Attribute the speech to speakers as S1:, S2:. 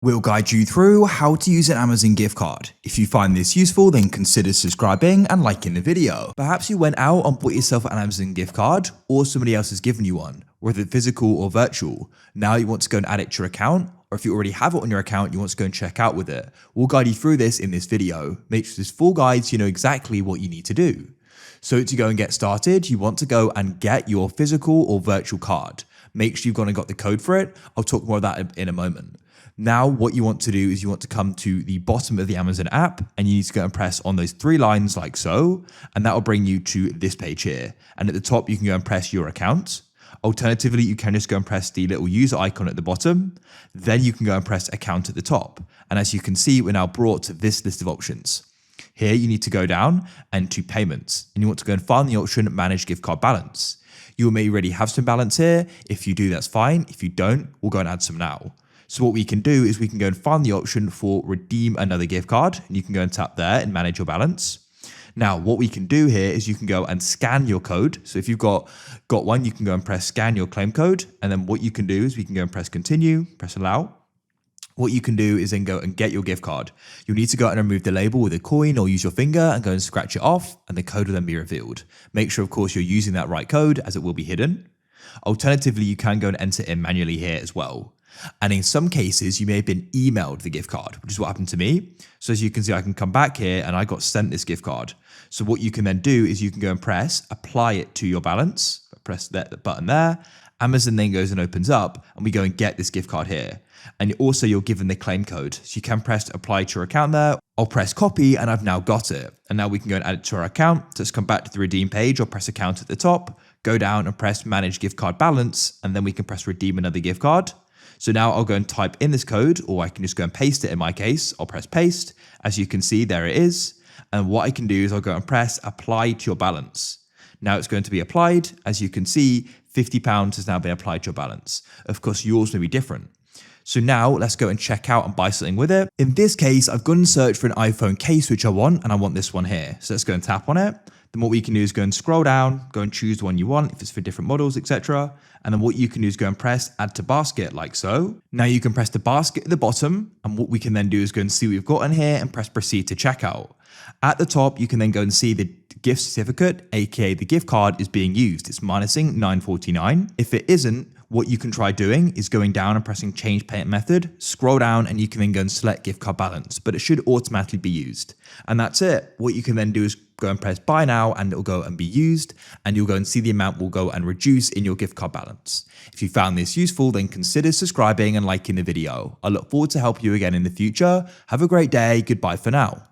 S1: We'll guide you through how to use an Amazon gift card. If you find this useful, then consider subscribing and liking the video. Perhaps you went out and bought yourself an Amazon gift card, or somebody else has given you one, whether physical or virtual. Now you want to go and add it to your account, or if you already have it on your account, you want to go and check out with it. We'll guide you through this in this video. Make sure this full guide so you know exactly what you need to do. So to go and get started, you want to go and get your physical or virtual card. Make sure you've gone and got the code for it. I'll talk more about that in a moment. Now, what you want to do is you want to come to the bottom of the Amazon app and you need to go and press on those three lines like so, and that will bring you to this page here. And at the top, you can go and press your account. Alternatively, you can just go and press the little user icon at the bottom. Then you can go and press account at the top. And as you can see, we're now brought to this list of options. Here, you need to go down and to payments, and you want to go and find the option manage gift card balance. You may already have some balance here. If you do, that's fine. If you don't, we'll go and add some now. So what we can do is we can go and find the option for redeem another gift card, and you can go and tap there and manage your balance. Now, what we can do here is you can go and scan your code. So if you've got one, you can go and press scan your claim code. And then what you can do is we can go and press continue, press allow. What you can do is then go and get your gift card. You'll need to go out and remove the label with a coin or use your finger and go and scratch it off, and the code will then be revealed. Make sure, of course, you're using that right code as it will be hidden. Alternatively, you can go and enter it manually here as well. And in some cases, you may have been emailed the gift card, which is what happened to me. So as you can see, I can come back here and I got sent this gift card. So what you can then do is you can go and press apply it to your balance. Press that button there. Amazon then goes and opens up and we go and get this gift card here. And also you're given the claim code. So you can press apply to your account there. I'll press copy and I've now got it. And now we can go and add it to our account. So let's come back to the redeem page or press account at the top, go down and press manage gift card balance. And then we can press redeem another gift card. So now I'll go and type in this code, or I can just go and paste it in my case. I'll press paste. As you can see, there it is. And what I can do is I'll go and press apply to your balance. Now it's going to be applied. As you can see, £50 has now been applied to your balance. Of course, yours may be different. So now let's go and check out and buy something with it. In this case, I've gone and searched for an iPhone case, which I want, and I want this one here. So let's go and tap on it. Then what we can do is go and scroll down, go and choose the one you want, if it's for different models, etc. And then what you can do is go and press add to basket like so. Now you can press the basket at the bottom. And what we can then do is go and see what we've got in here and press proceed to checkout. At the top, you can then go and see the gift certificate, aka the gift card is being used. It's minusing $9.49. If it isn't, what you can try doing is going down and pressing change payment method, scroll down and you can then go and select gift card balance, but it should automatically be used. And that's it. What you can then do is go and press buy now and it'll go and be used, and you'll go and see the amount will go and reduce in your gift card balance. If you found this useful, then consider subscribing and liking the video. I look forward to help you again in the future. Have a great day. Goodbye for now.